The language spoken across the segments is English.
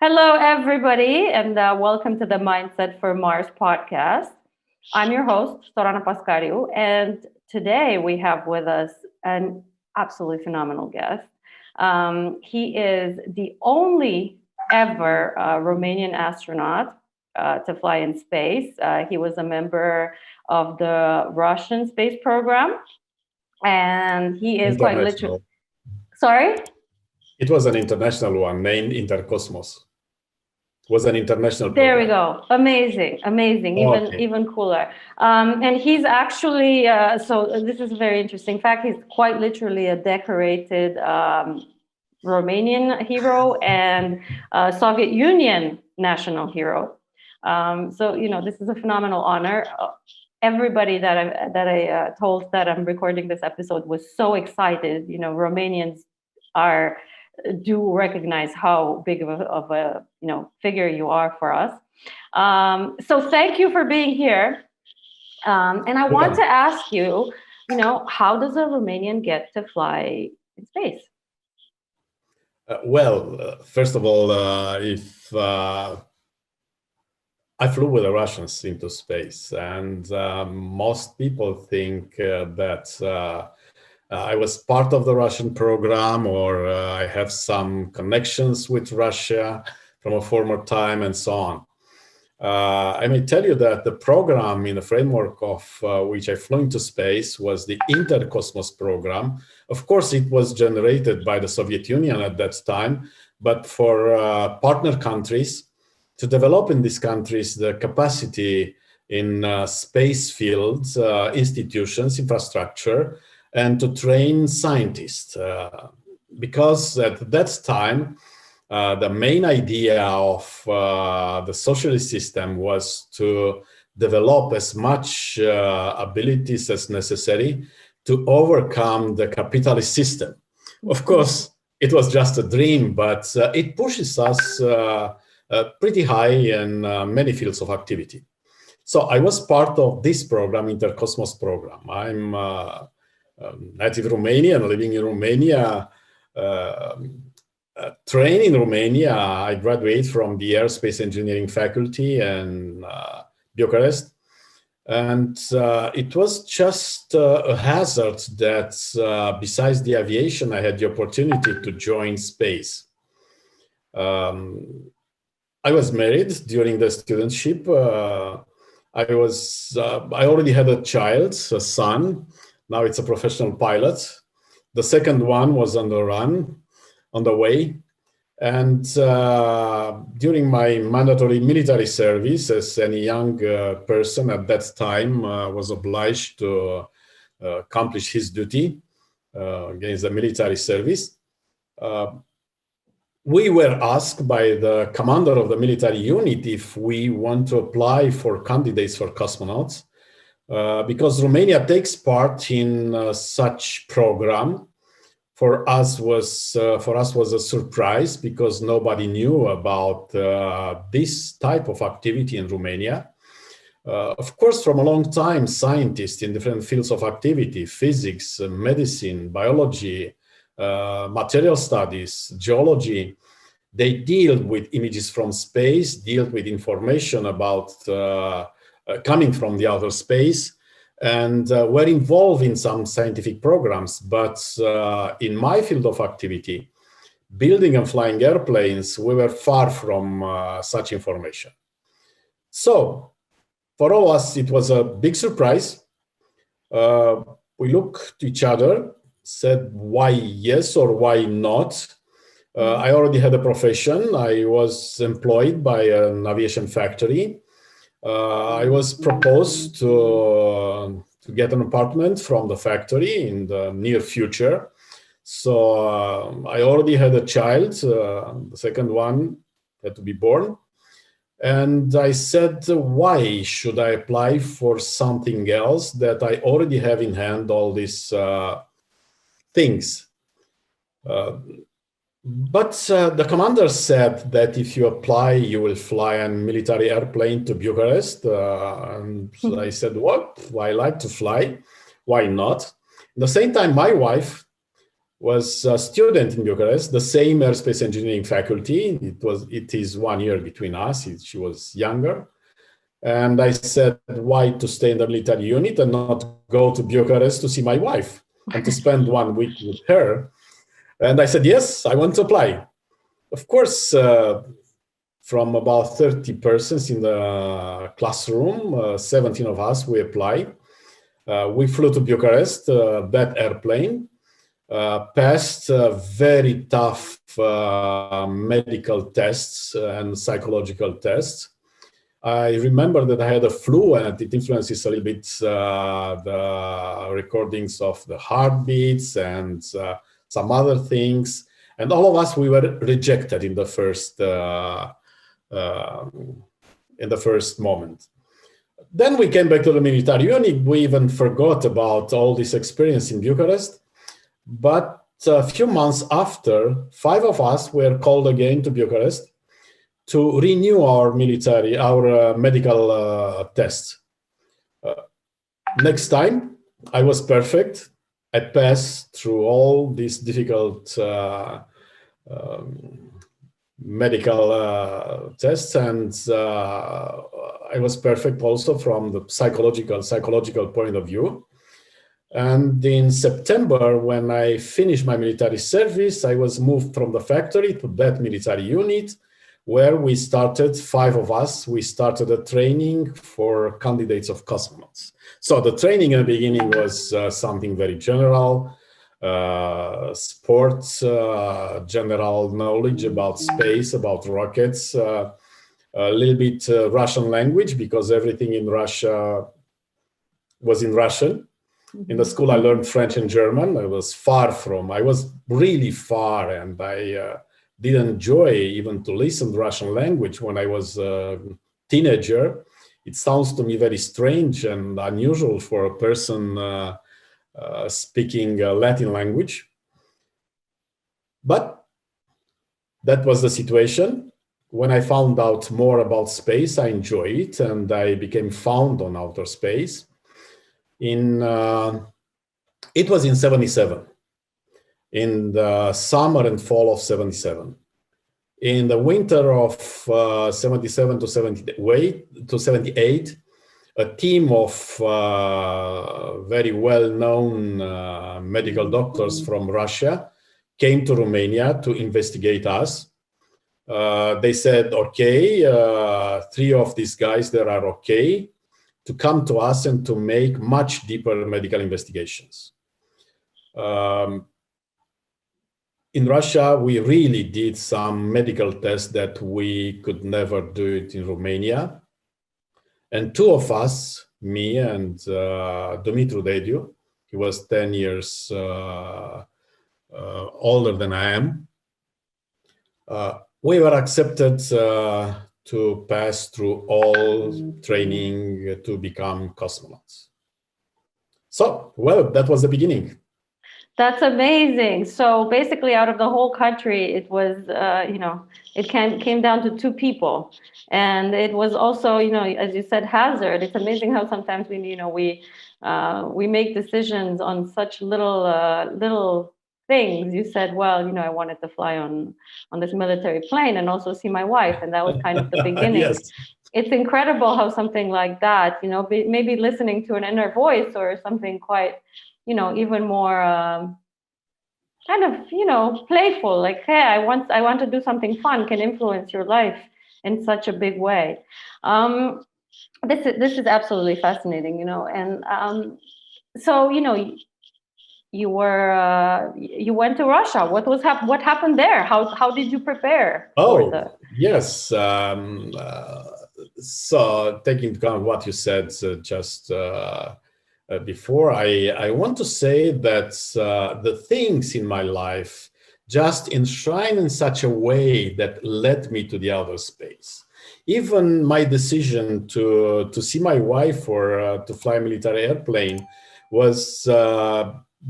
Hello, everybody, and welcome to the Mindset for Mars podcast. I'm your host, Sorana Pascariu, and today we have with us an absolutely phenomenal guest. He is the only ever Romanian astronaut to fly in space. He was a member of the Russian space program, and he is quite literally. International. Sorry? It was an international one named Intercosmos. It was an international There we program. go. Amazing, amazing, Okay. even cooler. And he's actually so this is a very interesting fact. He's quite literally a decorated Romanian hero and Soviet Union national hero. So this is a phenomenal honor. Everybody that I told that I'm recording this episode was so excited. Romanians are do recognize how big of a figure you are for us. So thank you for being here. And I want to ask you, how does a Romanian get to fly in space? First of all, if I flew with the Russians into space, and most people think that I was part of the Russian program, or I have some connections with Russia from a former time, and so on. I may tell you that the program in the framework of which I flew into space was the Intercosmos program. Of course, it was generated by the Soviet Union at that time, but for partner countries to develop in these countries the capacity in space fields, institutions, infrastructure, and to train scientists. Because at that time, the main idea of the socialist system was to develop as much abilities as necessary to overcome the capitalist system. Of course, it was just a dream, but it pushes us pretty high in many fields of activity. So I was part of this program, Intercosmos program. I'm native Romanian, living in Romania, trained in Romania. I graduated from the aerospace engineering faculty in Bucharest. And it was just a hazard that besides the aviation, I had the opportunity to join space. I was married during the studentship. I already had a child, a son. Now it's a professional pilot. The second one was on the way. And during my mandatory military service, as any young person at that time was obliged to accomplish his duty against the military service, we were asked by the commander of the military unit if we want to apply for candidates for cosmonauts. Because Romania takes part in such program, for us was a surprise because nobody knew about this type of activity in Romania. Of course, from a long time, scientists in different fields of activity, physics, medicine, biology, material studies, geology, they deal with images from space, deal with information about coming from the outer space, and were involved in some scientific programs. But in my field of activity, building and flying airplanes, we were far from such information. So for all of us, it was a big surprise. We looked to each other, said why yes or why not. I already had a profession. I was employed by an aviation factory. I was proposed to get an apartment from the factory in the near future. So I already had a child. The second one had to be born. And I said, why should I apply for something else that I already have in hand, all these things? But the commander said that if you apply, you will fly a military airplane to Bucharest. And I said, what? I like to fly. Why not? At the same time, my wife was a student in Bucharest, the same aerospace engineering faculty. It is 1 year between us. She was younger. And I said, why to stay in the military unit and not go to Bucharest to see my wife and to spend 1 week with her? And I said, yes, I want to apply. Of course, from about 30 persons in the classroom, 17 of us, we applied. We flew to Bucharest, that airplane, passed very tough medical tests and psychological tests. I remember that I had a flu, and it influences a little bit the recordings of the heartbeats and some other things. And all of us, we were rejected in the first moment. Then we came back to the military unit. We even forgot about all this experience in Bucharest. But a few months after, 5 of us were called again to Bucharest to renew our medical tests. Next time, I was perfect. I passed through all these difficult medical tests, and I was perfect also from the psychological point of view. And in September, when I finished my military service, I was moved from the factory to that military unit, where we started, 5 of us, we started a training for candidates of cosmonauts. So the training in the beginning was something very general, sports, general knowledge about space, about rockets, a little bit Russian language, because everything in Russia was in Russian. In the school, I learned French and German. I was really far, and I didn't enjoy even to listen to Russian language when I was a teenager. It sounds to me very strange and unusual for a person speaking Latin language. But that was the situation. When I found out more about space, I enjoyed it, and I became fond on outer space. It was in 77, in the summer and fall of 77. In the winter of 77 to 78, a team of very well-known medical doctors from Russia came to Romania to investigate us. They said, okay, 3 of these guys there are okay to come to us and to make much deeper medical investigations. In Russia, we really did some medical tests that we could never do it in Romania. And 2 of us, me and Dumitru Prunariu, he was 10 years older than I am, we were accepted to pass through all training to become cosmonauts. So, well, that was the beginning. That's amazing. So basically, out of the whole country, it was, it came down to 2 people. And it was also, as you said, hazard. It's amazing how sometimes we make decisions on such little things. You said, well, I wanted to fly on this military plane and also see my wife, and that was kind of the beginning. Yes. It's incredible how something like that, maybe listening to an inner voice or something quite, even more kind of, playful, like, hey, I want to do something fun, can influence your life in such a big way. This is absolutely fascinating, and so, you went to Russia. What happened there? How did you prepare? Yes. So taking into account what you said just before, I want to say that the things in my life just enshrined in such a way that led me to the outer space. Even my decision to see my wife or to fly a military airplane was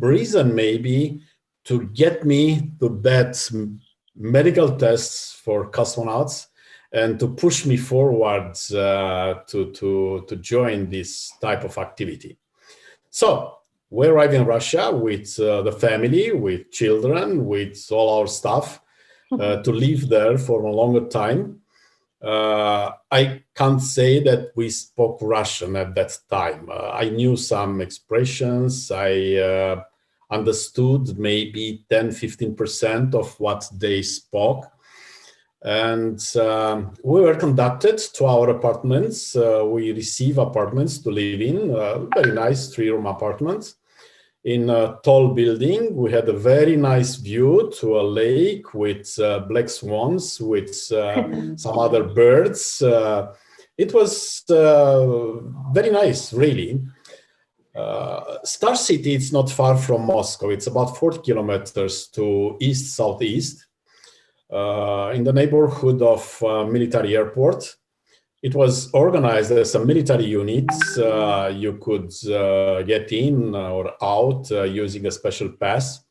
reason maybe to get me to that medical tests for cosmonauts and to push me forward to join this type of activity. So we arrived in Russia with the family, with children, with all our stuff to live there for a longer time. I can't say that we spoke Russian at that time. I knew some expressions. I understood maybe 10-15% of what they spoke. And we were conducted to our apartments. We receive apartments to live in, very nice 3-room apartments in a tall building. We had a very nice view to a lake with black swans, with some other birds. It was very nice, really. Star City, it's not far from Moscow. It's about 40 kilometers to east-southeast. In the neighborhood of military airport. It was organized as a military unit. You could get in or out using a special pass,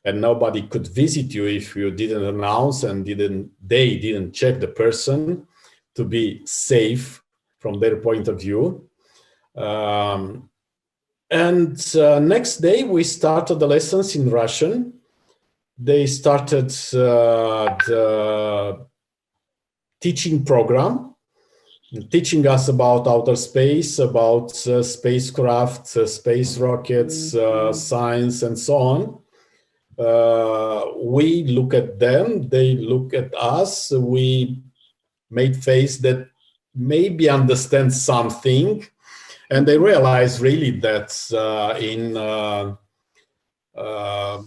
and nobody could visit you if you didn't announce and they didn't check the person to be safe from their point of view. Next day we started the lessons in Russian. They started the teaching program, teaching us about outer space, about spacecraft, space rockets, science, and so on. We look at them, they look at us. We made face that maybe understand something, and they realized really that in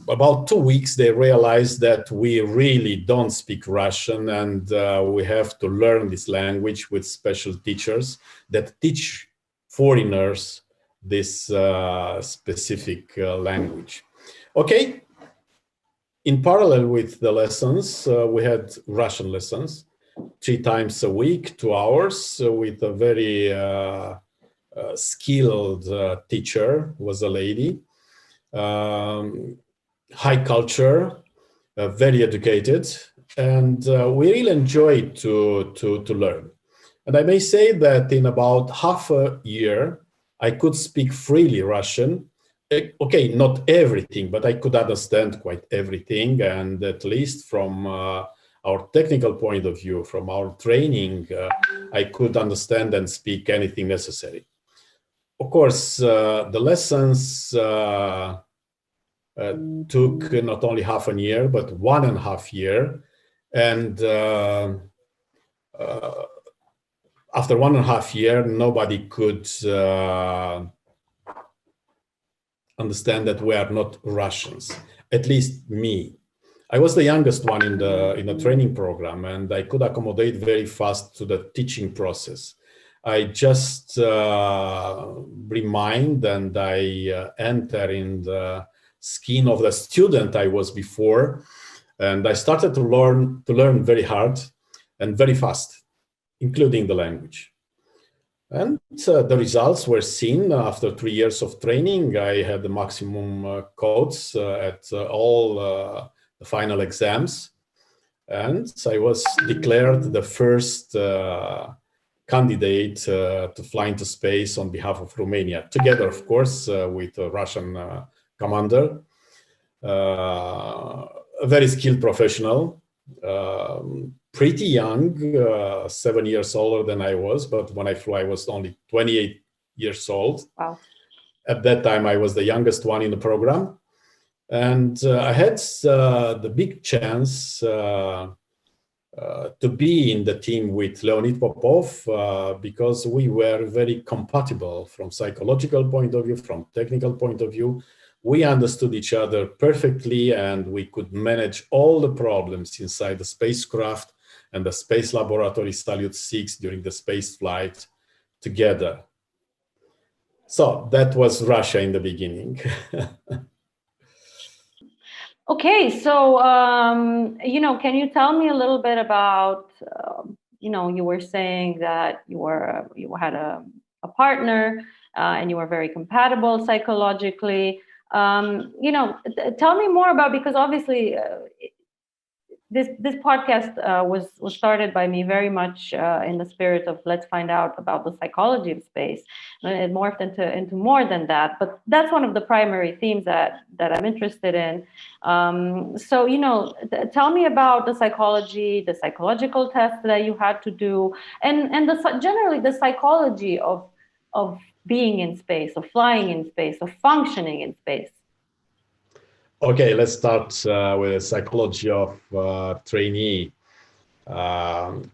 about 2 weeks, they realized that we really don't speak Russian, and we have to learn this language with special teachers that teach foreigners this specific language. Okay. In parallel with the lessons, we had Russian lessons 3 times a week, 2 hours, with a very skilled teacher, was a lady. High culture, very educated, and we really enjoyed to learn. And I may say that in about half a year, I could speak freely Russian. Okay, not everything, but I could understand quite everything. And at least from our technical point of view, from our training, I could understand and speak anything necessary. Of course, the lessons took not only half a year, but 1.5 years. And after 1.5 years, nobody could understand that we are not Russians, at least me. I was the youngest one in the training program, and I could accommodate very fast to the teaching process. I just remind and I enter in the skin of the student I was before, and I started to learn very hard and very fast, including the language. And the results were seen after 3 years of training. I had the maximum codes at all the final exams, and I was declared the first candidate to fly into space on behalf of Romania, together, of course, with a Russian commander, a very skilled professional, pretty young, 7 years older than I was, but when I flew, I was only 28 years old. Wow. At that time, I was the youngest one in the program. And I had the big chance to be in the team with Leonid Popov because we were very compatible from psychological point of view, from technical point of view. We understood each other perfectly, and we could manage all the problems inside the spacecraft and the space laboratory Salyut 6 during the space flight together. So that was Russia in the beginning. Okay, so, can you tell me a little bit about, you were saying that you had a partner and you were very compatible psychologically. Tell me more about, because obviously this podcast was started by me very much in the spirit of let's find out about the psychology of space. And it morphed into more than that, but that's one of the primary themes that I'm interested in. So tell me about the psychology, the psychological tests that you had to do, and generally the psychology of being in space, of flying in space, of functioning in space. Okay, let's start with the psychology of trainee.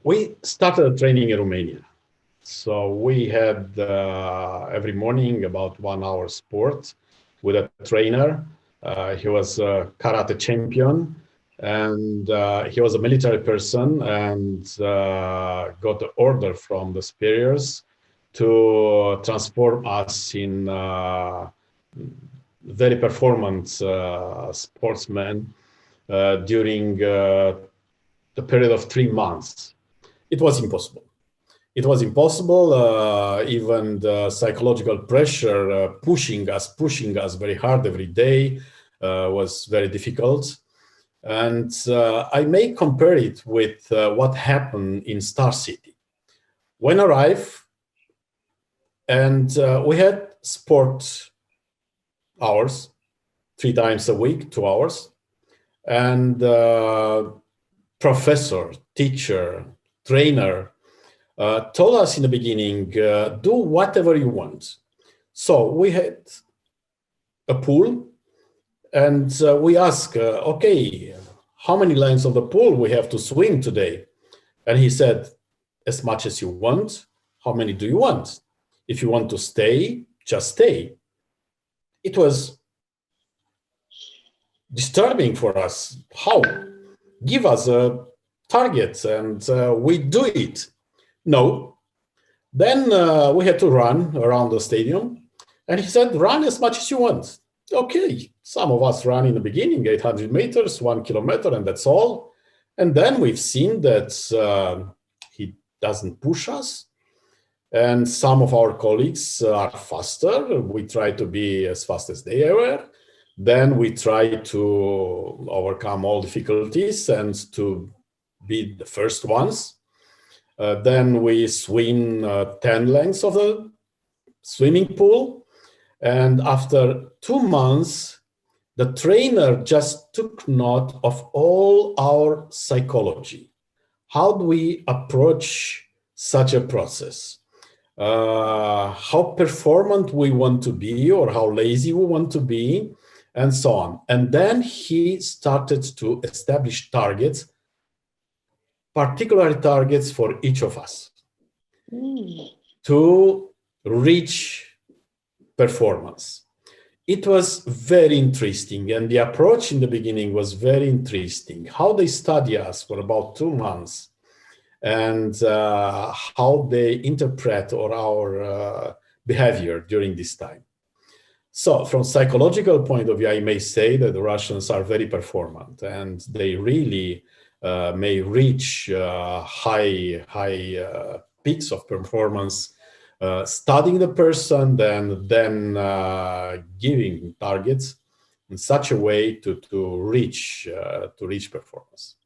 We started training in Romania. So we had every morning about 1 hour sport with a trainer. He was a karate champion, and he was a military person, and got the order from the superiors to transform us in very performant sportsmen during the period of 3 months. It was impossible. It was impossible. Even the psychological pressure pushing us very hard every day was very difficult. And I may compare it with what happened in Star City. When I arrived, and we had sport hours, 3 times a week, 2 hours. And professor, teacher, trainer told us in the beginning, do whatever you want. So we had a pool, and we asked, okay, how many lengths of the pool we have to swim today? And he said, as much as you want. How many do you want? If you want to stay, just stay. It was disturbing for us. How? Give us a target and we do it. No. Then we had to run around the stadium, and he said, run as much as you want. Okay, some of us ran in the beginning 800 meters, 1 kilometer, and that's all. And then we've seen that he doesn't push us. And some of our colleagues are faster. We try to be as fast as they were. Then we try to overcome all difficulties and to be the first ones. Then we swim 10 lengths of the swimming pool. And after 2 months, the trainer just took note of all our psychology. How do we approach such a process? How performant we want to be, or how lazy we want to be, and so on. And then he started to establish targets, particular targets for each of us to reach performance. It was very interesting, and the approach in the beginning was very interesting. How they study us for about 2 months, and how they interpret our behavior during this time. So from psychological point of view, I may say that the Russians are very performant, and they really may reach high peaks of performance, studying the person, then giving targets in such a way to reach performance.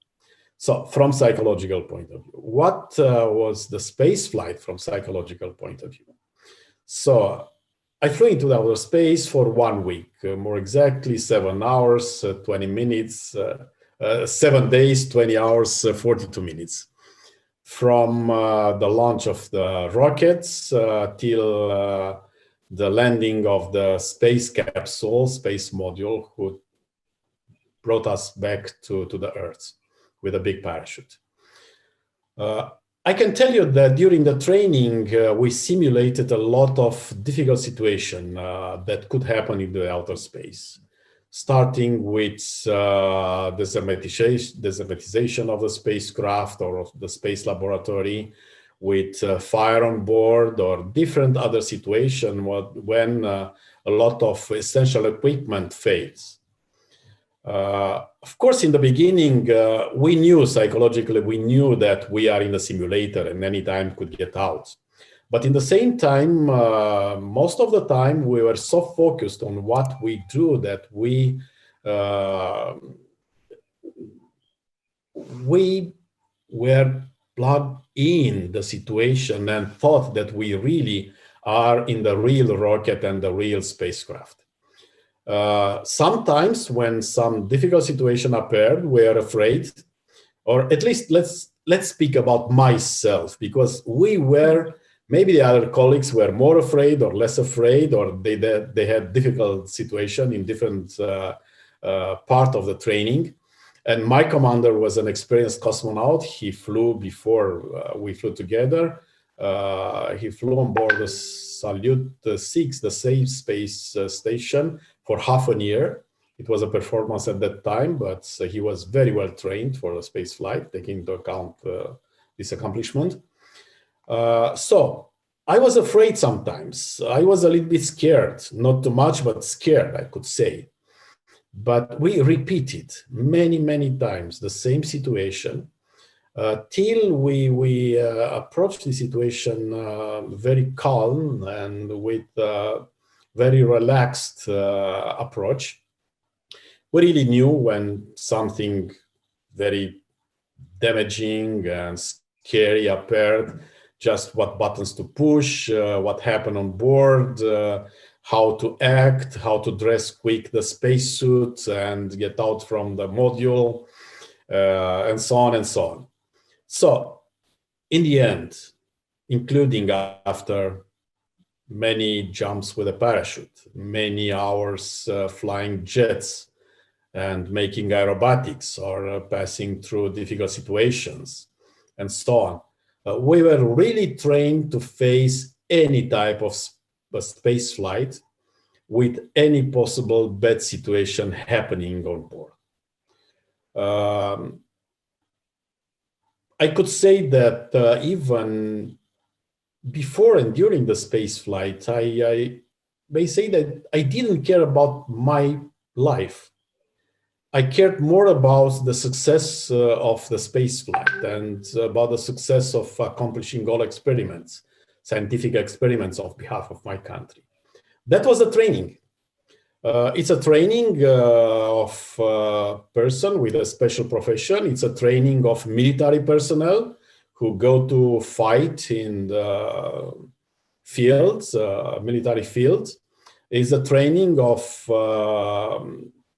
So from psychological point of view, what was the space flight from psychological point of view? So I flew into outer space for 1 week, more exactly 7 hours, 20 minutes, 7 days, 20 hours, 42 minutes. From the launch of the rockets till the landing of the space capsule, space module, who brought us back to the Earth with a big parachute. I can tell you that during the training, we simulated a lot of difficult situations that could happen in the outer space, starting with desertization of the spacecraft or of the space laboratory, with fire on board, or different other situations when a lot of essential equipment fails. Of course, in the beginning, we knew psychologically, we knew that we are in a simulator and anytime could get out. But in the same time, most of the time, we were so focused on what we do that we we were plugged in the situation and thought that we really are in the real rocket and the real spacecraft. Sometimes when some difficult situation appeared, we are afraid, or at least let's speak about myself, because we were, maybe the other colleagues were more afraid or less afraid, or they had difficult situation in different part of the training. And my commander was an experienced cosmonaut. He flew before we flew together. He flew on board the Salyut 6, the safe space station, for half a year. It was a performance at that time, but he was very well trained for a space flight, taking into account this accomplishment. So I was afraid sometimes. I was a little bit scared, not too much, but scared, I could say. But we repeated many times the same situation till we approached the situation very calm and with very relaxed approach. We really knew when something very damaging and scary appeared, just what buttons to push, what happened on board, how to act, how to dress quick the spacesuit and get out from the module, and so on and so on. So in the end, including after many jumps with a parachute, many hours flying jets, and making aerobatics or passing through difficult situations and so on. We were really trained to face any type of space flight with any possible bad situation happening on board. I could say that even before and during the space flight, I may say that I didn't care about my life. I cared more about the success of the space flight and about the success of accomplishing all experiments, scientific experiments on behalf of my country. That was a training. It's a training of a person with a special profession. It's a training of military personnel who go to fight in the fields, military fields. It's a training of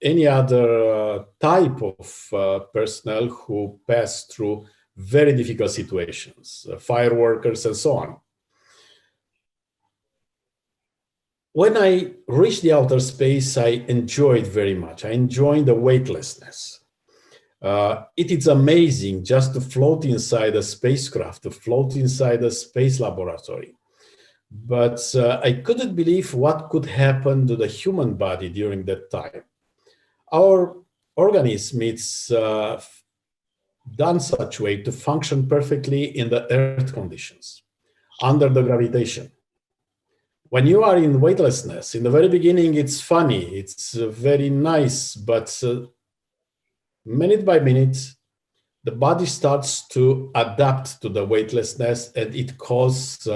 any other type of personnel who pass through very difficult situations, fire workers and so on. When I reached the outer space, I enjoyed very much. I enjoyed the weightlessness. It is amazing just to float inside a spacecraft, to float inside a space laboratory. But I couldn't believe what could happen to the human body during that time. Our organism is done such way to function perfectly in the Earth conditions, under the gravitation. When you are in weightlessness, in the very beginning, it's funny, it's very nice, but minute by minute, the body starts to adapt to the weightlessness, and it causes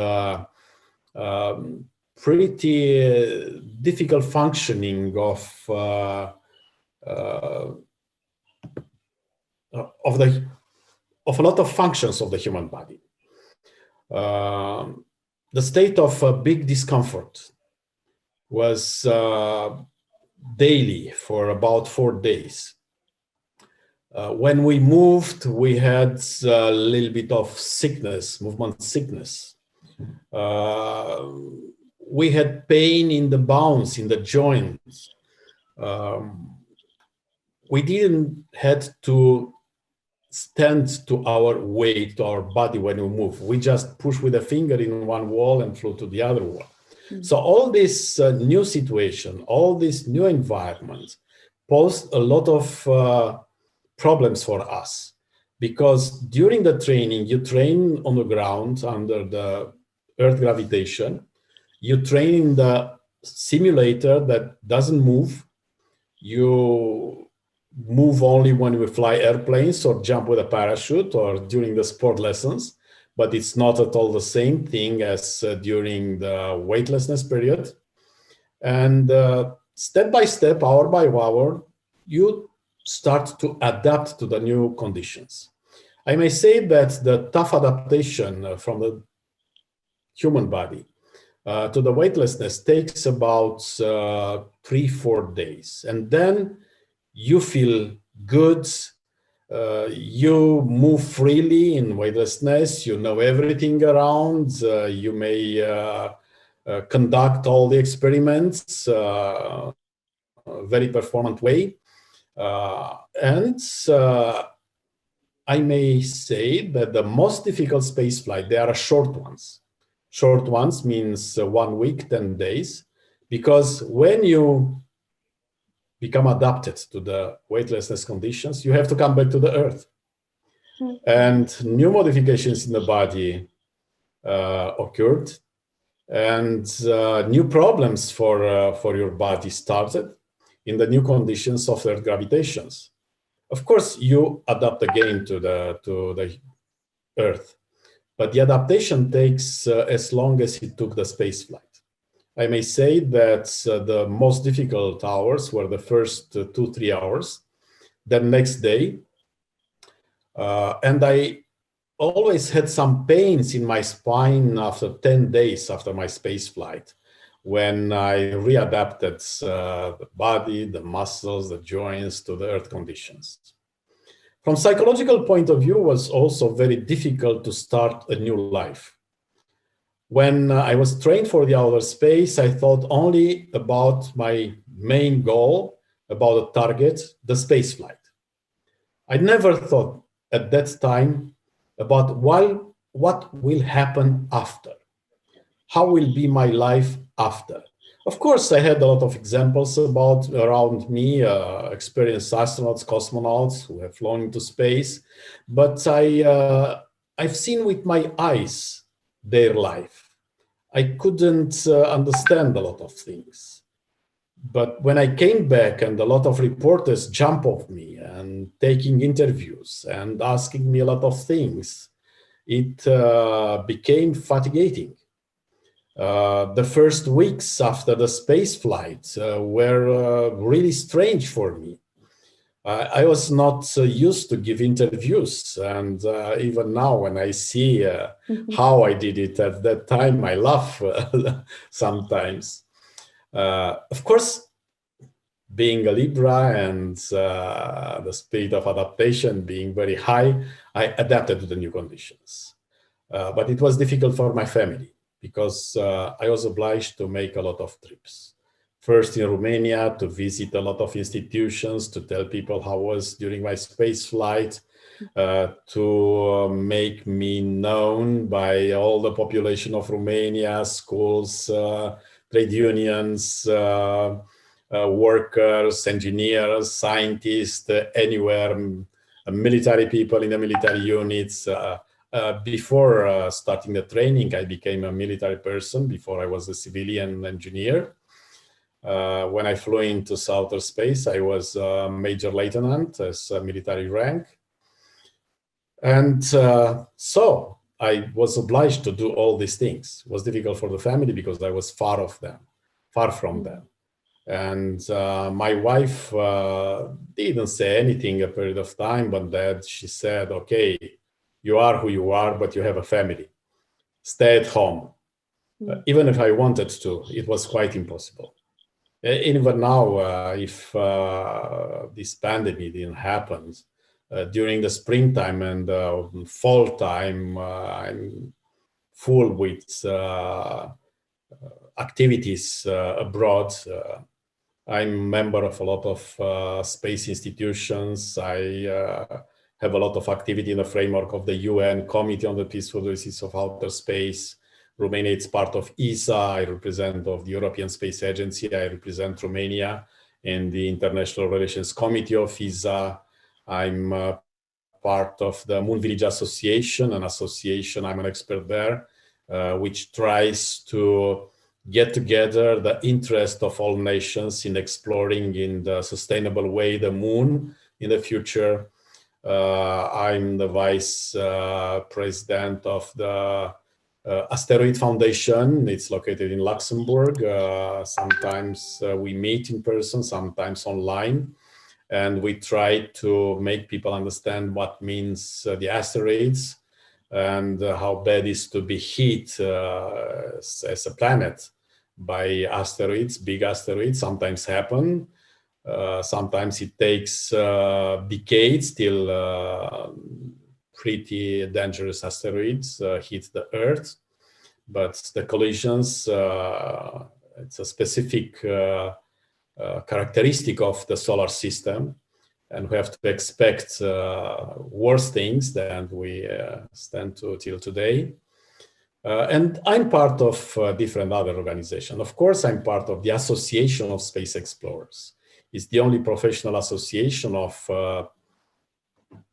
pretty difficult functioning of a lot of functions of the human body. The state of big discomfort was daily for about 4 days. When we moved, we had a little bit of sickness, movement sickness. We had pain in the bones, in the joints. We didn't had to stand to our weight, to our body when we move. We just push with a finger in one wall and flew to the other wall. Mm-hmm. So all this new situation, all this new environment posed a lot of problems for us, because during the training, you train on the ground under the Earth gravitation. You train in the simulator that doesn't move. You move only when we fly airplanes or jump with a parachute or during the sport lessons, but it's not at all the same thing as during the weightlessness period. And step by step, hour by hour, you start to adapt to the new conditions. I may say that the tough adaptation from the human body to the weightlessness takes about 3-4 days. And then you feel good. You move freely in weightlessness. You know everything around. You may conduct all the experiments a very performant way. And I may say that the most difficult spaceflight, they are short ones. Short ones means 1 week, 10 days, because when you become adapted to the weightlessness conditions, you have to come back to the Earth. And new modifications in the body occurred, and new problems for your body started in the new conditions of Earth gravitations. Of course, you adapt again to the Earth, but the adaptation takes as long as it took the space flight. I may say that the most difficult hours were the first 2-3 hours, the next day, and I always had some pains in my spine after 10 days after my space flight, when I readapted the body, the muscles, the joints to the Earth conditions. From psychological point of view, it was also very difficult to start a new life. When I was trained for the outer space, I thought only about my main goal, about the target, the space flight. I never thought at that time about what will happen after. How will be my life after? Of course, I had a lot of examples around me, experienced astronauts, cosmonauts who have flown into space, but I've seen with my eyes their life. I couldn't understand a lot of things. But when I came back and a lot of reporters jump off me and taking interviews and asking me a lot of things, it became fatiguing. The first weeks after the space flight were really strange for me. I was not used to give interviews, and even now when I see how I did it at that time, I laugh sometimes. Of course, being a Libra and the speed of adaptation being very high, I adapted to the new conditions. But it was difficult for my family, because I was obliged to make a lot of trips. First in Romania to visit a lot of institutions, to tell people how I was during my space flight, to make me known by all the population of Romania, schools, trade unions, workers, engineers, scientists, anywhere, military people in the military units. Before starting the training, I became a military person. Before I was a civilian engineer. When I flew into outer space, I was a major lieutenant as a military rank. And so I was obliged to do all these things. It was difficult for the family because I was far from them. And my wife didn't say anything a period of time, but then she said, okay, you are who you are, but you have a family. Stay at home. Even if I wanted to, it was quite impossible. Even now, if this pandemic didn't happen, during the springtime and fall time, I'm full with activities abroad. I'm a member of a lot of space institutions. I have a lot of activity in the framework of the UN Committee on the Peaceful Uses of Outer Space. Romania is part of ESA. I represent of the European Space Agency. I represent Romania in the International Relations Committee of ESA. I'm part of the Moon Village Association, an association, I'm an expert there, which tries to get together the interest of all nations in exploring in the sustainable way the moon in the future. I'm the vice president of the Asteroid Foundation. It's located in Luxembourg. Sometimes we meet in person, sometimes online. and we try to make people understand what means the asteroids and how bad it is to be hit as a planet by asteroids. Big asteroids sometimes happen. Sometimes it takes decades till pretty dangerous asteroids hit the Earth. But the collisions, it's a specific characteristic of the solar system, and we have to expect worse things than we stand to till today. And I'm part of different other organizations. Of course, I'm part of the Association of Space Explorers. It's the only professional association of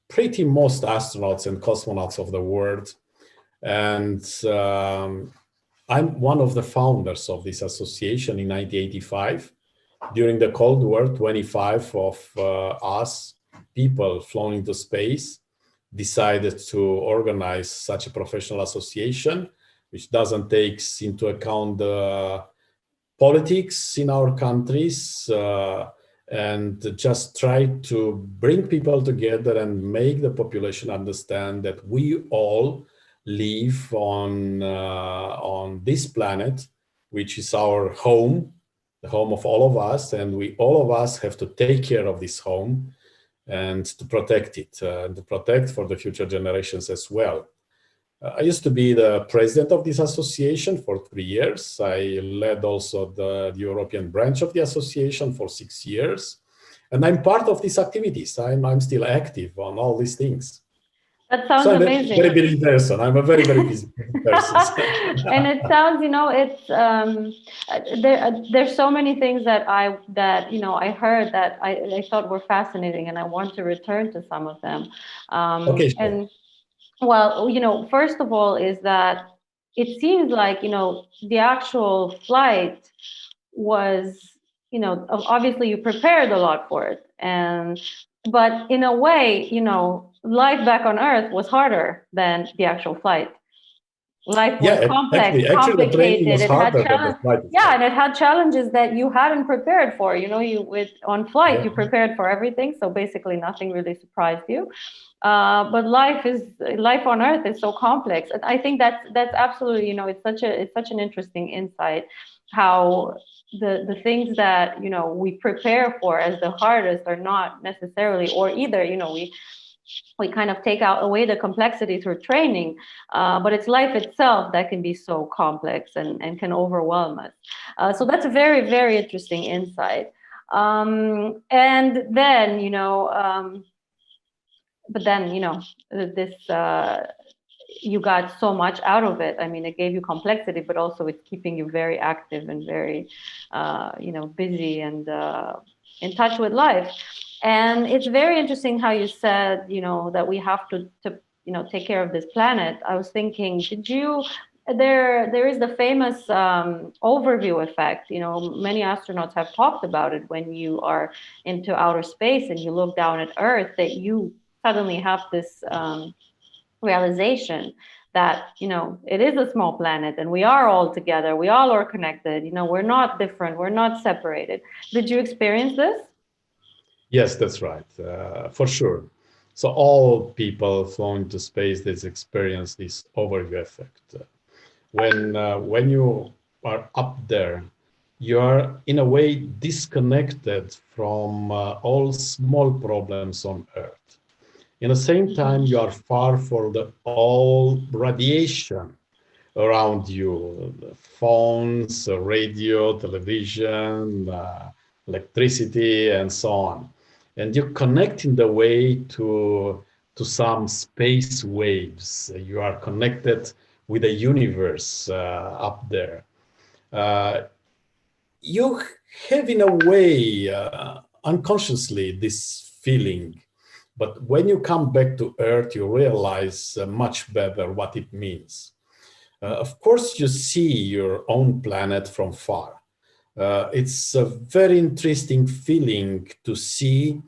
pretty most astronauts and cosmonauts of the world. And I'm one of the founders of this association in 1985. During the Cold War, 25 of us, people flown into space, decided to organize such a professional association, which doesn't take into account the politics in our countries, and just try to bring people together and make the population understand that we all live on this planet, which is our home, the home of all of us, and we all of us have to take care of this home and to protect it, and to protect for the future generations as well. I used to be the president of this association for 3 years. I led also the European branch of the association for 6 years. And I'm part of these activities. I'm still active on all these things. That sounds so I'm amazing. a very busy person. I'm a very, very busy person. And it sounds, it's there's so many things that I heard that I thought were fascinating, and I want to return to some of them. Okay, sure. And well, first of all, is that it seems like, the actual flight was, obviously you prepared a lot for it. But in a way, life back on Earth was harder than the actual flight. Life was complex, complicated. It had and it had challenges that you hadn't prepared for. On flight, you prepared for everything, so basically nothing really surprised you. But life on Earth is so complex, and I think that's absolutely, it's such an interesting insight how the things that we prepare for as the hardest are not necessarily, or either we kind of take away the complexity through training, but it's life itself that can be so complex and can overwhelm us. So that's a very, very interesting insight. And then, but then, this, you got so much out of it. I mean, it gave you complexity, but also it's keeping you very active and very, busy and in touch with life. And it's very interesting how you said, that we have to take care of this planet. I was thinking, there is the famous overview effect. Many astronauts have talked about it. When you are into outer space and you look down at Earth, that you suddenly have this realization that, it is a small planet and we are all together. We all are connected. We're not different. We're not separated. Did you experience this? Yes, that's right, for sure. So all people flown into space, they experience this overview effect. When you are up there, you are in a way disconnected from all small problems on Earth. In the same time, you are far from all radiation around you, the phones, radio, television, electricity, and so on. And you connect in the way to some space waves. You are connected with the universe up there. You have, in a way, unconsciously, this feeling. But when you come back to Earth, you realize much better what it means. Of course, you see your own planet from far. It's a very interesting feeling to see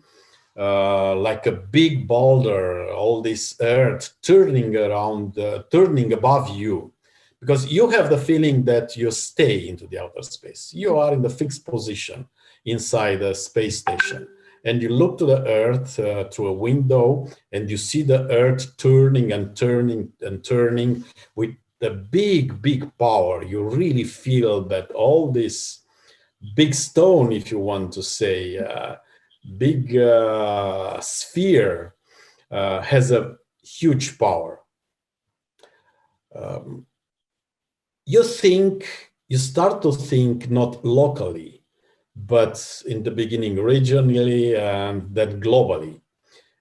like a big boulder, all this Earth turning around, turning above you, because you have the feeling that you stay into the outer space. You are in the fixed position inside the space station. and you look to the Earth through a window, and you see the Earth turning and turning and turning with the big power. You really feel that all this big stone, if you want to say, big sphere has a huge power. You start to think not locally, but in the beginning regionally and then globally.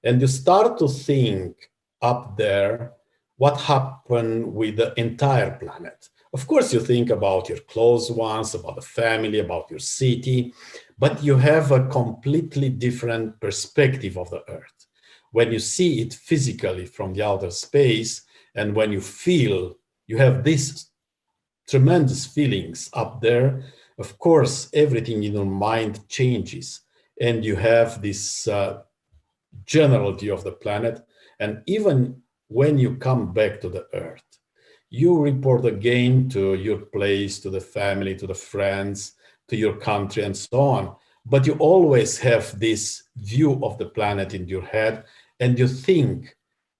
And you start to think up there what happened with the entire planet. Of course, you think about your close ones, about the family, about your city, but you have a completely different perspective of the Earth. When you see it physically from the outer space, and when you feel, you have these tremendous feelings up there, of course, everything in your mind changes, and you have this general view of the planet. And even when you come back to the Earth, you report again to your place, to the family, to the friends, to your country, and so on. But you always have this view of the planet in your head, and you think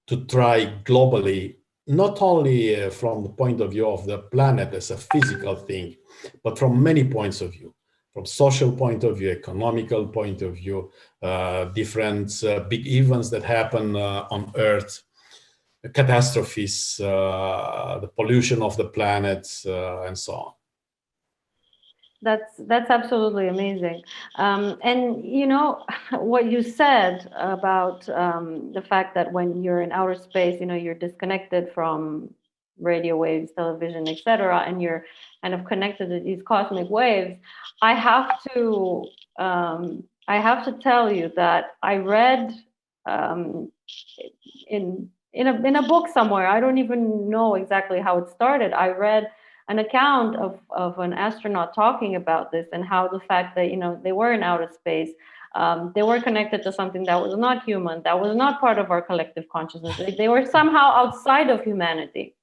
to try globally, not only from the point of view of the planet as a physical thing, but from many points of view, from social point of view, economical point of view, different big events that happen on Earth, catastrophes, the pollution of the planet, and so on. That's absolutely amazing. And you know what you said about the fact that when you're in outer space, you know, you're disconnected from radio waves, television, etc., and you're kind of connected to these cosmic waves. I have to tell you that I read in a book somewhere. I don't even know exactly how it started. I read an account of an astronaut talking about this, and how the fact that, you know, they were in outer space, they were connected to something that was not human, that was not part of our collective consciousness. They were somehow outside of humanity.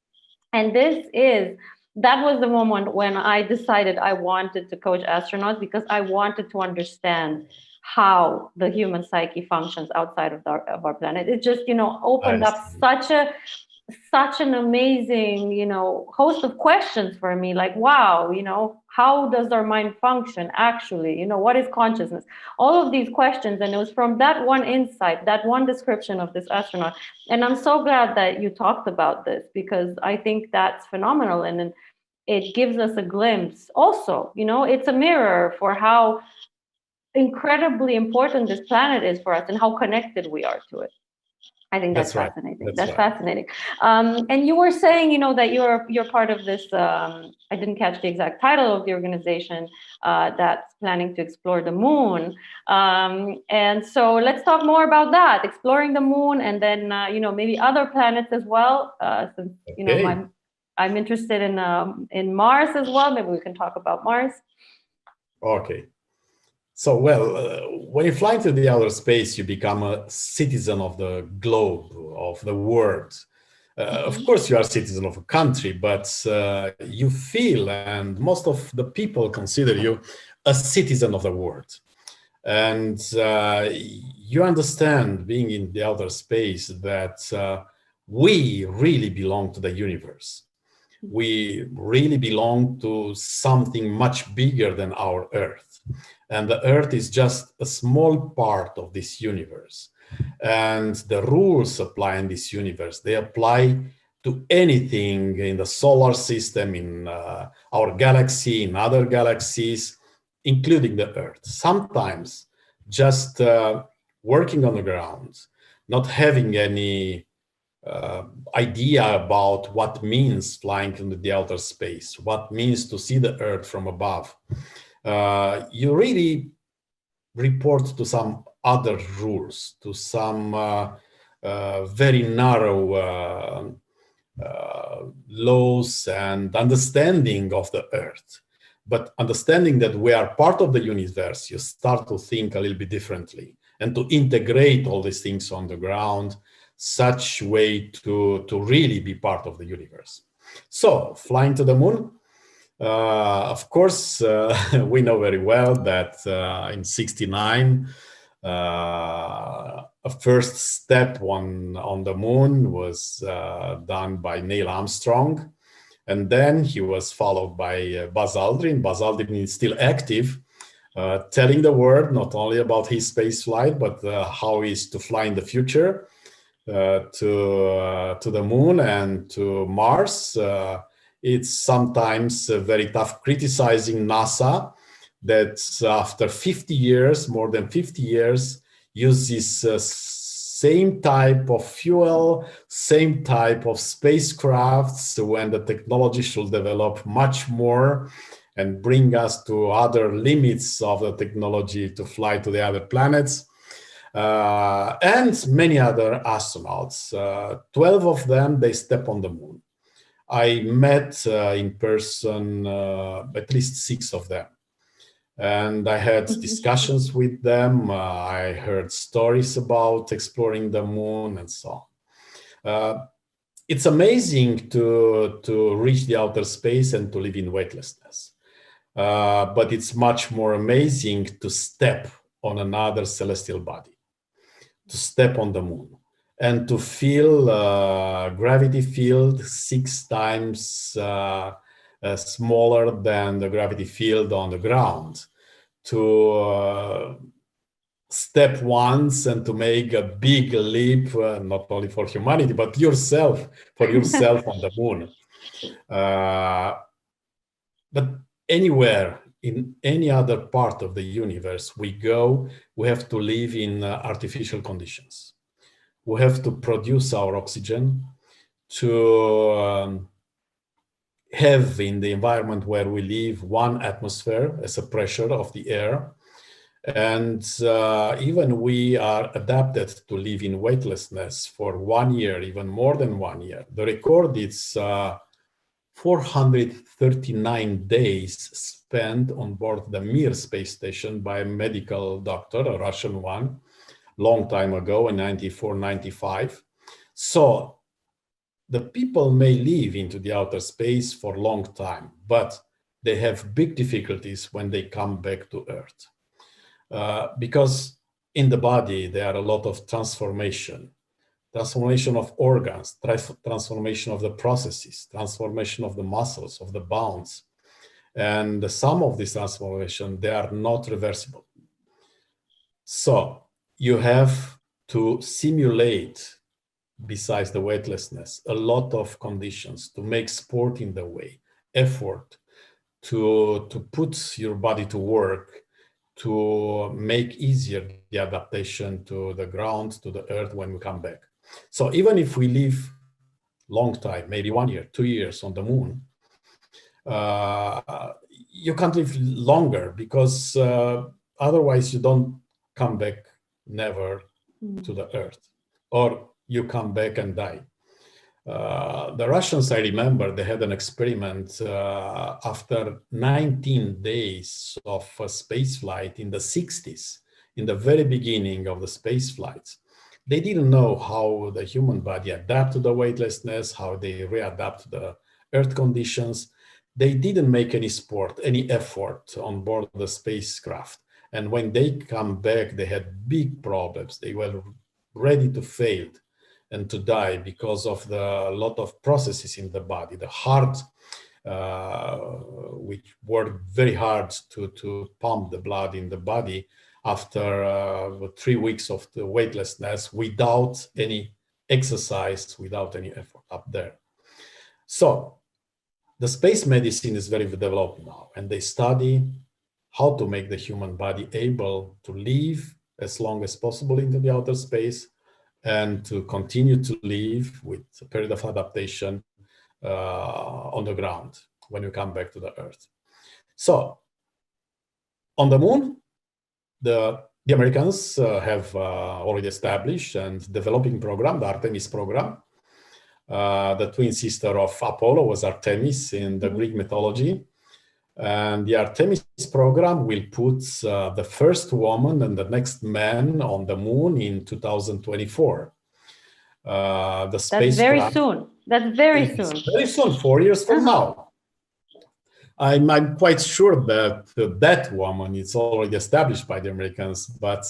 And that was the moment when I decided I wanted to coach astronauts, because I wanted to understand how the human psyche functions outside of our planet. It just, you know, opened up such an amazing, you know, host of questions for me. Like, wow, you know, how does our mind function actually? You know, what is consciousness? All of these questions. And it was from that one insight, that one description of this astronaut. And I'm so glad that you talked about this, because I think that's phenomenal. And it gives us a glimpse. Also, you know, it's a mirror for how incredibly important this planet is for us and how connected we are to it. I think that's fascinating. That's fascinating. And you were saying, you know, that you're part of this. I didn't catch the exact title of the organization that's planning to explore the moon. And so let's talk more about that, exploring the moon, and then you know, maybe other planets as well. Since you know, I'm interested in Mars as well. Maybe we can talk about Mars. Okay. So, well, when you fly into the outer space, you become a citizen of the globe, of the world. Of course, you are a citizen of a country, but you feel, and most of the people consider you a citizen of the world. And you understand, being in the outer space, that we really belong to the universe. We really belong to something much bigger than our Earth. And the Earth is just a small part of this universe. And the rules apply in this universe, they apply to anything in the solar system, in our galaxy, in other galaxies, including the Earth. Sometimes just working on the ground, not having any idea about what means flying into the outer space, what means to see the Earth from above. You really report to some other rules, to some very narrow laws and understanding of the Earth. But understanding that we are part of the universe, you start to think a little bit differently and to integrate all these things on the ground, such way to really be part of the universe. So, flying to the moon, of course, we know very well that in '69, A first step on the moon was done by Neil Armstrong, and then he was followed by Buzz Aldrin. Buzz Aldrin is still active, telling the world not only about his space flight, but how he is to fly in the future to the moon and to Mars. It's sometimes very tough criticizing NASA that after 50 years, more than 50 years, uses same type of fuel, same type of spacecrafts, when the technology should develop much more and bring us to other limits of the technology to fly to the other planets. And many other astronauts. 12 of them, they step on the moon. I met in person at least 6 of them. And I had discussions with them. I heard stories about exploring the moon and so on. It's amazing to reach the outer space and to live in weightlessness. But it's much more amazing to step on another celestial body, to step on the moon, and to feel gravity field 6 times smaller than the gravity field on the ground, to step once and to make a big leap, not only for humanity, but for yourself on the moon. But anywhere, in any other part of the universe we go, we have to live in artificial conditions. We have to produce our oxygen, to have in the environment where we live 1 atmosphere as a pressure of the air. And even we are adapted to live in weightlessness for 1 year, even more than 1 year. The record is 439 days spent on board the Mir space station by a medical doctor, a Russian one, long time ago in 94, 95. So the people may live into the outer space for a long time, but they have big difficulties when they come back to Earth. Because in the body, there are a lot of transformation of organs, transformation of the processes, transformation of the muscles, of the bones. And some of these transformations, they are not reversible. So you have to simulate, besides the weightlessness, a lot of conditions to make sport in the way, effort to put your body to work, to make easier the adaptation to the ground, to the Earth when we come back. So even if we live long time, maybe 1 year, 2 years on the moon, you can't live longer, because otherwise you don't come back never to the Earth, or you come back and die. The Russians, I remember, they had an experiment after 19 days of space flight in the 60s, in the very beginning of the space flights. They didn't know how the human body adapts to the weightlessness, how they readapt to the Earth conditions. They didn't make any sport, any effort on board the spacecraft. And when they come back, they had big problems. They were ready to fail and to die because of the lot of processes in the body. The heart, which worked very hard to pump the blood in the body after 3 weeks of the weightlessness, without any exercise, without any effort up there. So the space medicine is very developed now, and they study how to make the human body able to live as long as possible into the outer space, and to continue to live with a period of adaptation on the ground when we come back to the Earth. So on the moon, the Americans have already established and developing program, the Artemis program. The twin sister of Apollo was Artemis in the Greek mythology. And the Artemis program will put the first woman and the next man on the moon in 2024. That's very soon. That's very soon. Very soon, 4 years from now. I'm quite sure that that woman is already established by the Americans, but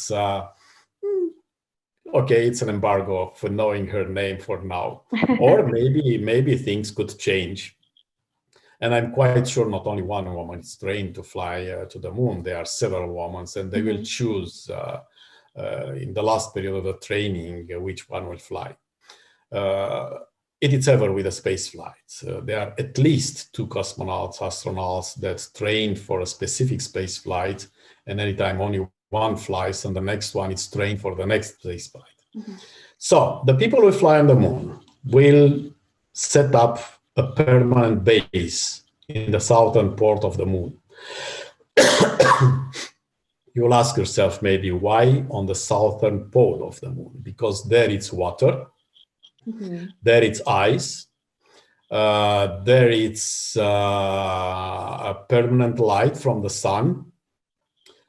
okay, it's an embargo for knowing her name for now. Or maybe things could change. And I'm quite sure not only one woman is trained to fly to the moon. There are several women, and they will choose in the last period of the training which one will fly. It is ever with a space flight. There are at least 2 astronauts that train for a specific space flight, and anytime only one flies, and the next one is trained for the next space flight. So the people who fly on the moon will set up a permanent base in the southern port of the moon. You'll ask yourself maybe why on the southern pole of the moon? Because there it's water, there it's ice, there it's a permanent light from the sun.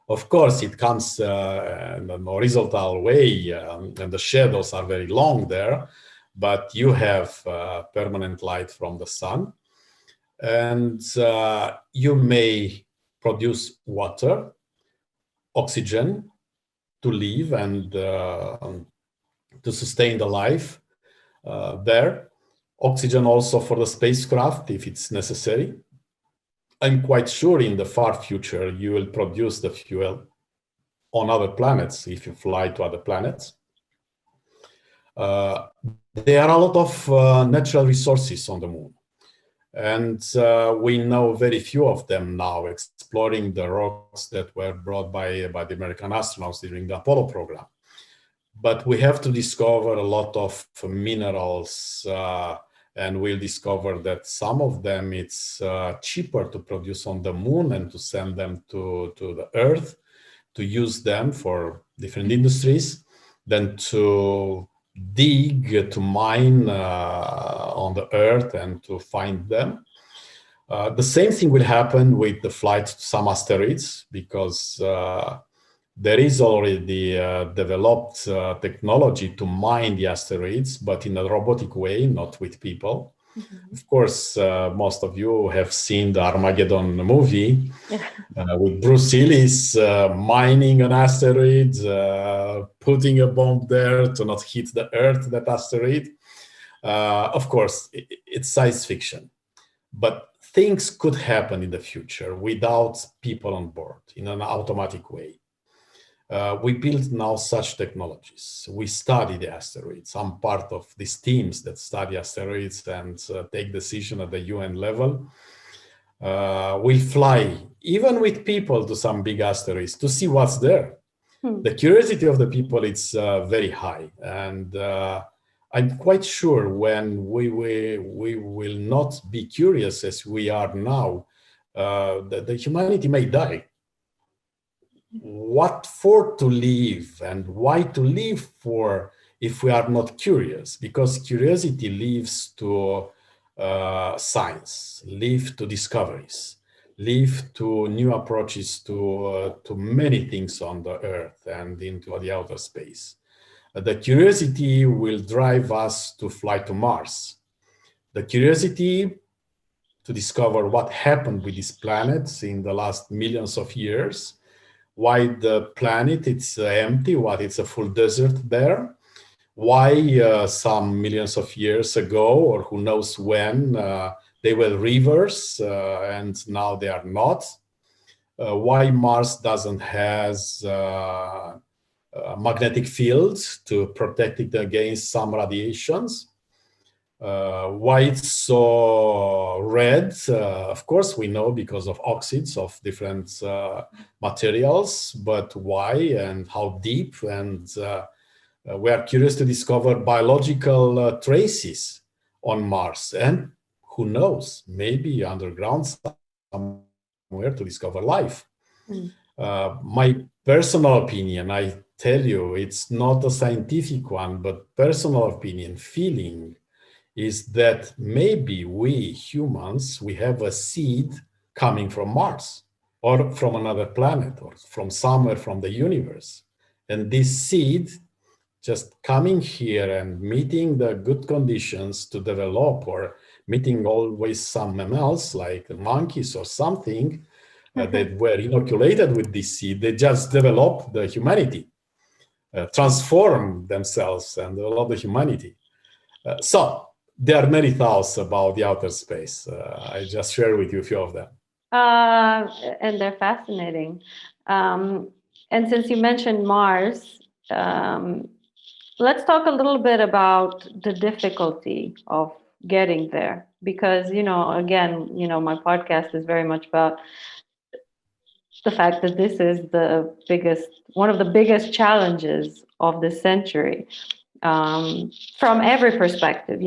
Of course, it comes in a horizontal way, and the shadows are very long there, but you have permanent light from the sun. And you may produce water, oxygen to live and to sustain the life there. Oxygen also for the spacecraft if it's necessary. I'm quite sure in the far future you will produce the fuel on other planets if you fly to other planets. There are a lot of natural resources on the moon. And we know very few of them now, exploring the rocks that were brought by the American astronauts during the Apollo program. But we have to discover a lot of minerals, and we'll discover that some of them it's cheaper to produce on the moon and to send them to the Earth, to use them for different industries, than to dig, to mine on the Earth and to find them. The same thing will happen with the flight to some asteroids, because there is already developed technology to mine the asteroids, but in a robotic way, not with people. Of course, most of you have seen the Armageddon movie with Bruce Willis mining an asteroid, putting a bomb there to not hit the Earth, that asteroid. Of course, it's science fiction, but things could happen in the future without people on board in an automatic way. We build now such technologies. We study the asteroids. I'm part of these teams that study asteroids and take decisions at the UN level. We fly, even with people, to some big asteroids to see what's there. The curiosity of the people is very high. And I'm quite sure when we will not be curious as we are now, the humanity may die. What for to live and why to live for if we are not curious? Because curiosity leads to science, leads to discoveries, leads to new approaches to many things on the Earth and into the outer space. The curiosity will drive us to fly to Mars. The curiosity to discover what happened with these planets in the last millions of years, why the planet it's empty, why it's a full desert there, why some millions of years ago, or who knows when, they were rivers and now they are not, why Mars doesn't has a magnetic field to protect it against some radiations, why it's so red. Of course, we know because of oxides of different materials, but why and how deep? And we are curious to discover biological traces on Mars. And who knows, maybe underground somewhere to discover life. My personal opinion, I tell you, it's not a scientific one, but personal opinion, feeling, is that maybe we humans, we have a seed coming from Mars or from another planet or from somewhere from the universe. And this seed just coming here and meeting the good conditions to develop, or meeting always some mammals like monkeys or something that were inoculated with this seed, they just develop the humanity. transform themselves and a lot of humanity. So there are many thoughts about the outer space. I just share with you a few of them. And they're fascinating. And since you mentioned Mars, let's talk a little bit about the difficulty of getting there. Because, again, my podcast is very much about the fact that this is one of the biggest challenges of this century. From every perspective,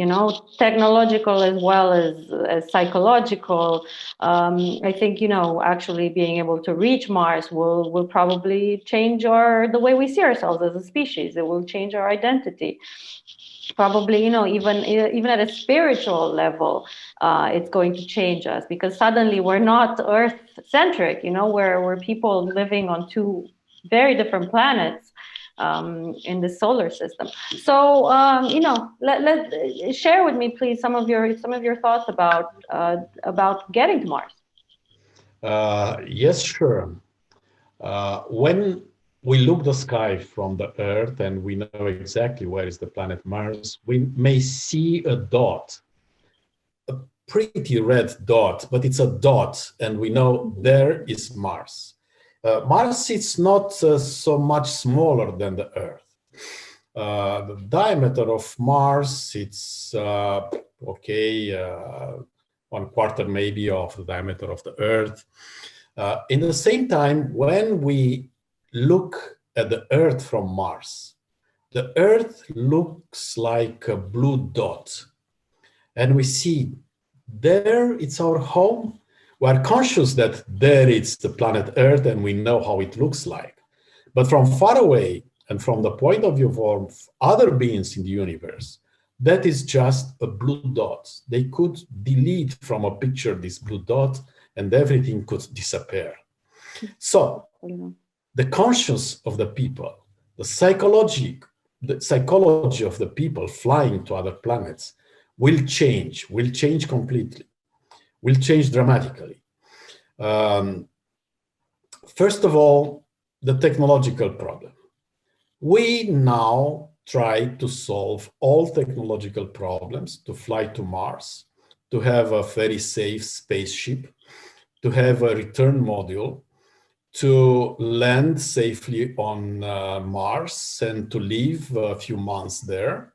technological as well as psychological. I think, actually being able to reach Mars will probably change the way we see ourselves as a species. It will change our identity. Probably, even at a spiritual level, it's going to change us, because suddenly we're not Earth-centric, we're people living on two very different planets in the solar system. So, let share with me, please, some of your thoughts about getting to Mars. Yes, sure. When we look the sky from the Earth and we know exactly where is the planet Mars, we may see a dot, a pretty red dot, but it's a dot, and we know there is Mars. Mars is not so much smaller than the Earth. The diameter of Mars, it's 1/4 maybe of the diameter of the Earth. In the same time, when we look at the Earth from Mars, the Earth looks like a blue dot. And we see there it's our home. We are conscious that there it's the planet Earth and we know how it looks like. But from far away and from the point of view of other beings in the universe, that is just a blue dot. They could delete from a picture this blue dot and everything could disappear. So the conscience of the people, the psychology of the people flying to other planets will change completely, will change dramatically. First of all, the technological problem. We now try to solve all technological problems to fly to Mars, to have a very safe spaceship, to have a return module, to land safely on Mars and to live a few months there.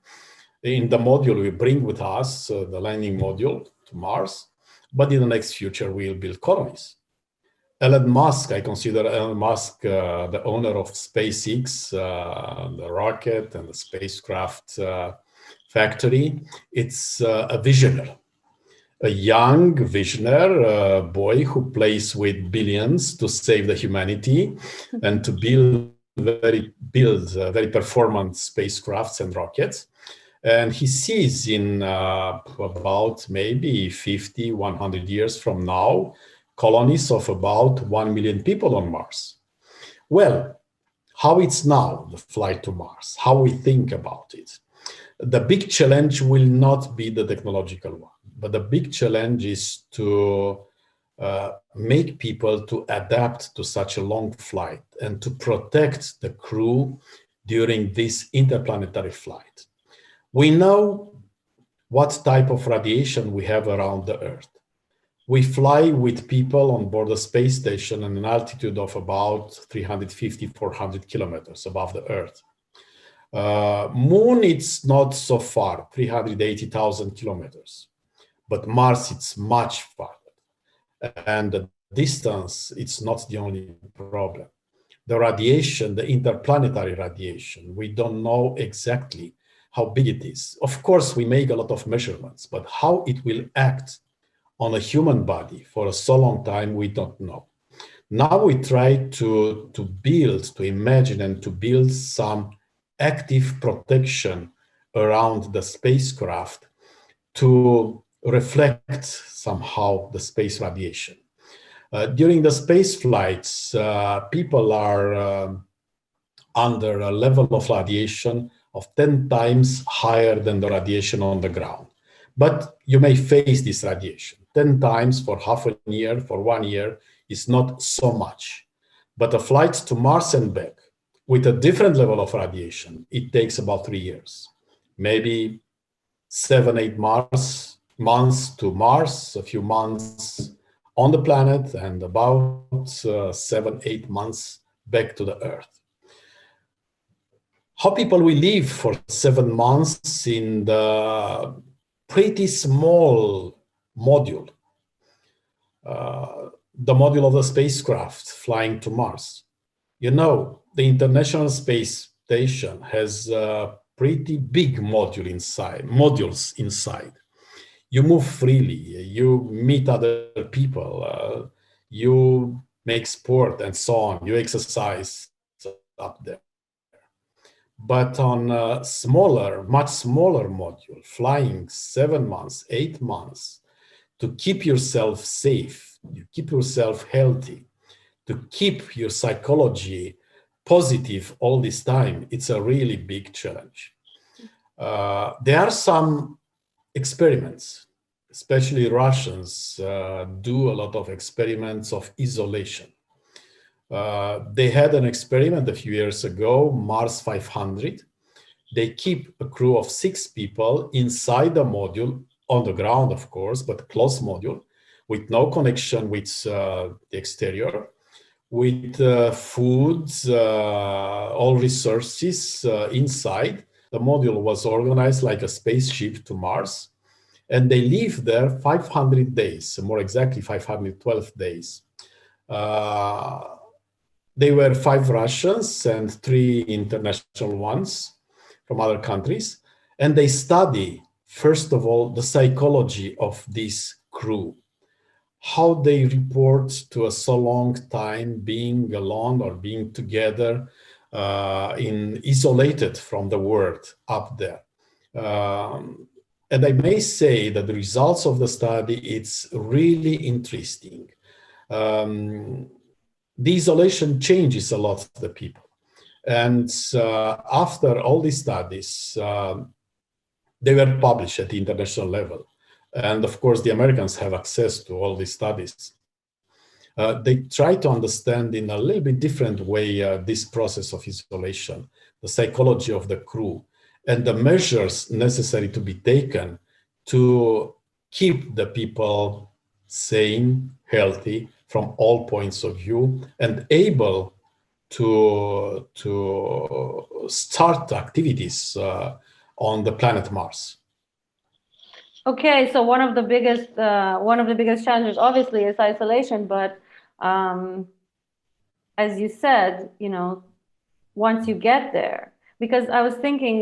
In the module, we bring with us the landing module to Mars, but in the next future, we'll build colonies. Elon Musk, I consider Elon Musk the owner of SpaceX, the rocket and the spacecraft factory. It's a visionary, a young visionary boy who plays with billions to save the humanity and to build very performant spacecrafts and rockets. And he sees in about maybe 50, 100 years from now, colonies of about 1 million people on Mars. Well, how it's now, the flight to Mars, how we think about it. The big challenge will not be the technological one, but the big challenge is to make people to adapt to such a long flight and to protect the crew during this interplanetary flight. We know what type of radiation we have around the Earth. We fly with people on board the space station at an altitude of about 350, 400 kilometers above the Earth. Moon, it's not so far, 380,000 kilometers. But Mars, it's much farther. And the distance, it's not the only problem. The radiation, the interplanetary radiation, we don't know exactly how big it is. Of course, we make a lot of measurements, but how it will act on a human body for a so long time, we don't know. Now we try to build, to imagine and to build some active protection around the spacecraft to reflect somehow the space radiation. During the space flights, people are under a level of radiation of 10 times higher than the radiation on the ground. But you may face this radiation. 10 times for half a year, for 1 year, is not so much. But a flight to Mars and back with a different level of radiation, it takes about 3 years, maybe 7, 8 months to Mars, a few months on the planet, and about 7, 8 months back to the Earth. How people will live for 7 months in the pretty small module, the module of the spacecraft flying to Mars. You know, the International Space Station has a pretty big modules inside. You move freely, you meet other people, you make sport and so on, you exercise up there. But on a smaller, much smaller module, flying 7 months, 8 months, to keep yourself safe, you keep yourself healthy, to keep your psychology positive all this time, it's a really big challenge. There are some experiments, especially Russians do a lot of experiments of isolation. They had an experiment a few years ago, Mars 500. They keep a crew of 6 people inside the module, on the ground, of course, but closed module, with no connection with the exterior, with food, all resources inside. The module was organized like a spaceship to Mars, and they live there 500 days, more exactly 512 days. They were 5 Russians and 3 international ones from other countries, and they study, first of all, the psychology of this crew, how they report to a so long time being alone or being together, isolated from the world up there. And I may say that the results of the study, it's really interesting. The isolation changes a lot of the people. And after all these studies, they were published at the international level. And of course, the Americans have access to all these studies. They try to understand in a little bit different way this process of isolation, the psychology of the crew, and the measures necessary to be taken to keep the people sane, healthy from all points of view, and able to start activities on the planet Mars. Okay, so one of the biggest challenges, obviously, is isolation. But as you said, once you get there, because I was thinking,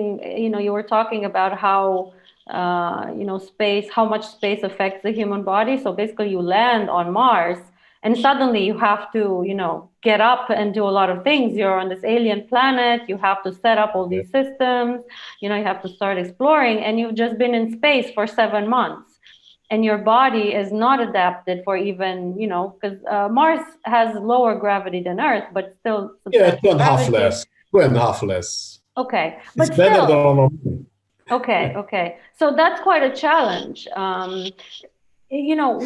you were talking about how how much space affects the human body. So basically, you land on Mars, and suddenly you have to, get up and do a lot of things. You're on this alien planet. You have to set up all these systems. You have to start exploring, and you've just been in space for 7 months, and your body is not adapted for even, because Mars has lower gravity than Earth, but still substantial gravity. 2.5 less. Okay, it's better than on Earth. Okay. So that's quite a challenge.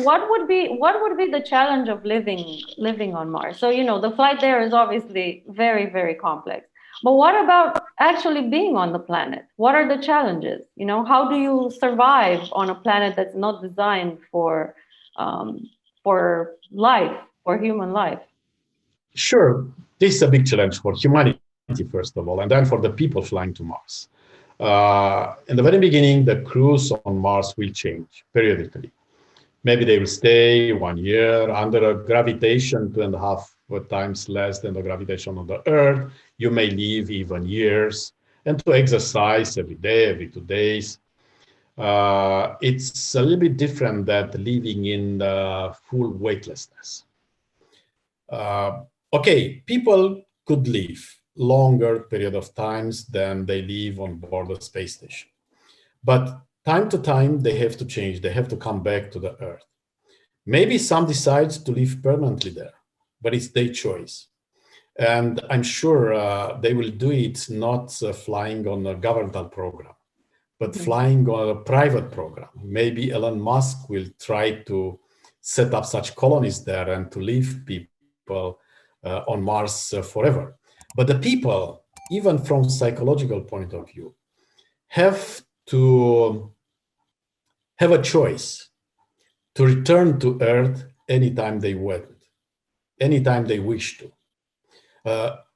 What would be the challenge of living on Mars? So, the flight there is obviously very, very complex. But what about actually being on the planet? What are the challenges? How do you survive on a planet that's not designed for life, for human life? Sure, this is a big challenge for humanity, first of all, and then for the people flying to Mars. In the very beginning, the crews on Mars will change periodically. Maybe they will stay 1 year under a gravitation 2.5 times less than the gravitation on the Earth. You may live even years, and to exercise every day, every 2 days. It's a little bit different than living in full weightlessness. Okay, people could live longer period of times than they live on board the space station. But time to time, they have to change. They have to come back to the Earth. Maybe some decide to live permanently there, but it's their choice. And I'm sure they will do it not flying on a governmental program, but flying on a private program. Maybe Elon Musk will try to set up such colonies there and to leave people on Mars forever. But the people, even from psychological point of view, have to have a choice to return to Earth anytime they want, anytime they wish to.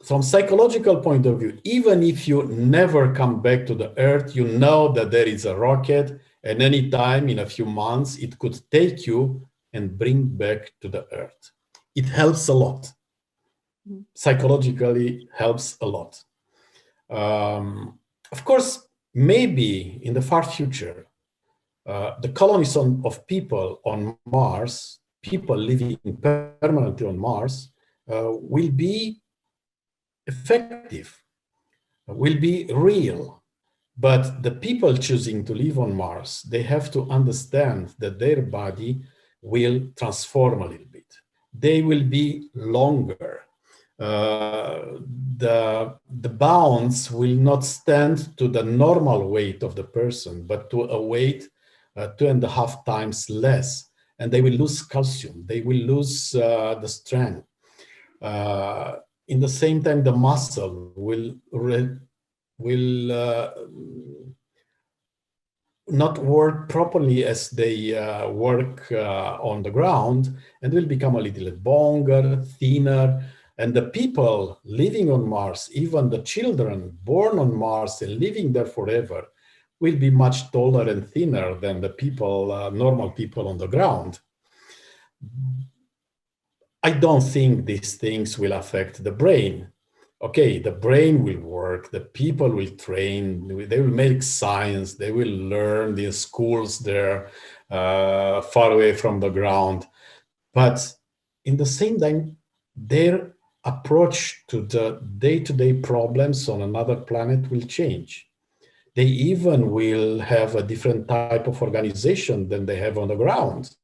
From psychological point of view, even if you never come back to the Earth, you know that there is a rocket, and anytime in a few months, it could take you and bring back to the Earth. It helps a lot. Psychologically helps a lot. Of course, maybe in the far future, the colonies of people on Mars, people living permanently on Mars, will be effective, will be real. But the people choosing to live on Mars, they have to understand that their body will transform a little bit. They will be longer. The bounds will not stand to the normal weight of the person, but to a weight 2.5 times less. And they will lose calcium. They will lose the strength. In the same time, the muscle will not work properly as they work on the ground, and will become a little bit longer, thinner. And the people living on Mars, even the children born on Mars and living there forever, will be much taller and thinner than the people, normal people on the ground. I don't think these things will affect the brain. Okay, the brain will work, the people will train, they will make science, they will learn in schools there, far away from the ground. But in the same time, their approach to the day-to-day problems on another planet will change. They even will have a different type of organization than they have on the ground.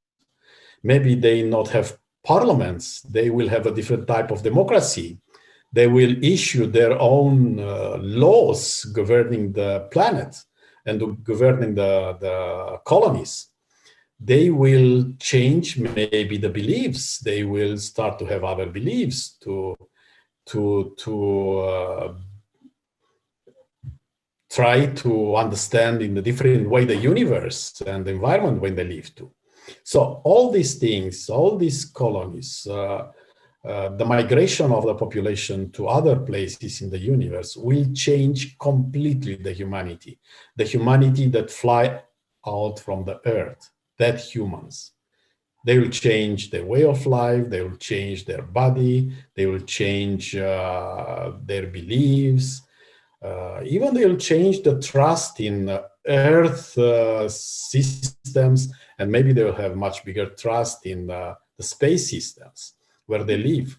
Maybe they not have parliaments, they will have a different type of democracy. They will issue their own laws governing the planet and governing the colonies. They will change maybe the beliefs. They will start to have other beliefs to try to understand in a different way the universe and the environment when they live to. So all these things, all these colonies, the migration of the population to other places in the universe will change completely the humanity that fly out from the Earth, that humans. They will change their way of life, they will change their body, they will change their beliefs, even they will change the trust in Earth systems, and maybe they will have much bigger trust in the space systems where they live.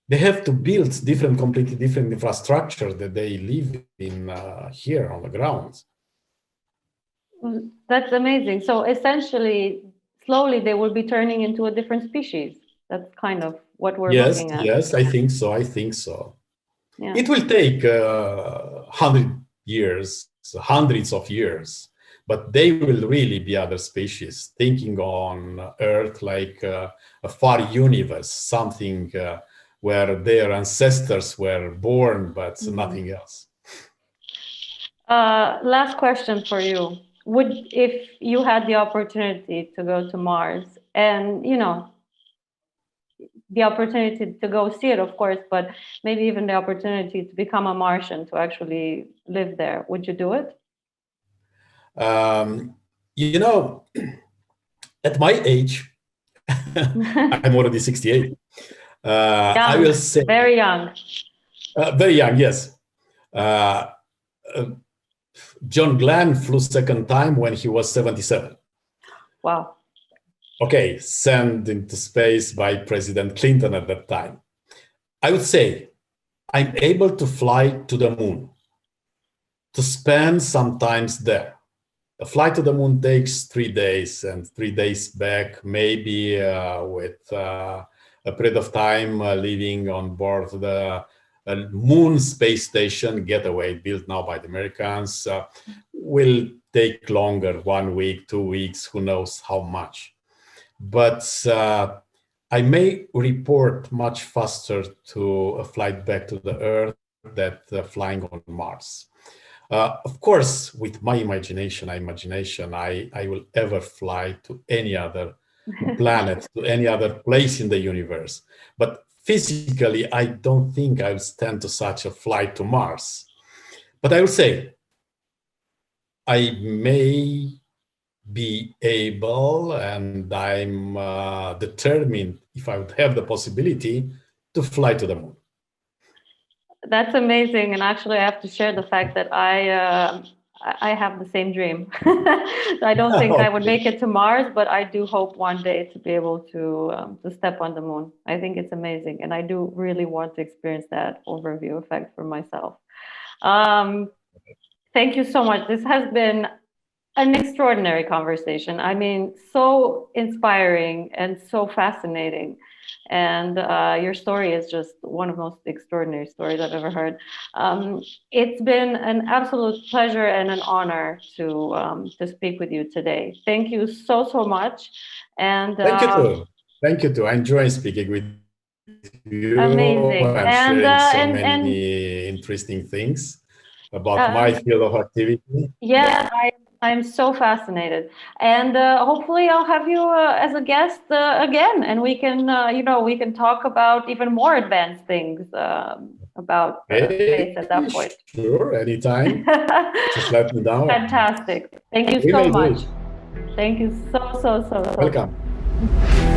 They have to build completely different infrastructure that they live in here on the ground. That's amazing. So essentially, slowly they will be turning into a different species. That's kind of what we're looking at. Yes, I think so. I think so. Yeah. It will take 100 years, hundreds of years, but they will really be other species thinking on Earth like a far universe, something where their ancestors were born, but nothing else. Last question for you. If you had the opportunity to go to Mars and, the opportunity to go see it, of course, but maybe even the opportunity to become a Martian, to actually live there, would you do it? At my age, I'm already 68. I will say very young. Very young, yes. John Glenn flew second time when he was 77. Wow. Okay, sent into space by President Clinton at that time. I would say I'm able to fly to the moon, to spend some time there. A flight to the moon takes 3 days, and 3 days back, maybe with a period of time living on board the moon space station getaway built now by the Americans will take longer, 1 week, 2 weeks, who knows how much. But I may report much faster to a flight back to the Earth than flying on Mars. Of course, with my imagination, I will ever fly to any other planet, to any other place in the universe. But physically, I don't think I'll stand to such a flight to Mars. But I will say, I may be able, and I'm determined, if I would have the possibility, to fly to the moon. That's amazing. And actually, I have to share the fact that I have the same dream. I don't think I would make it to Mars, but I do hope one day to be able to step on the moon. I think it's amazing, and I do really want to experience that overview effect for myself. Thank you so much. This has been an extraordinary conversation. I mean, so inspiring and so fascinating. And your story is just one of the most extraordinary stories I've ever heard. It's been an absolute pleasure and an honor to speak with you today. Thank you so, so much. And thank you too. Thank you too. I enjoy speaking with you amazing. and sharing so many interesting things about my field of activity. Yeah, I'm so fascinated, and hopefully I'll have you as a guest again, and we can, we can talk about even more advanced things about space at that point. Sure, anytime. Just let me know. Fantastic. Thank you so much. Thank you so. Welcome.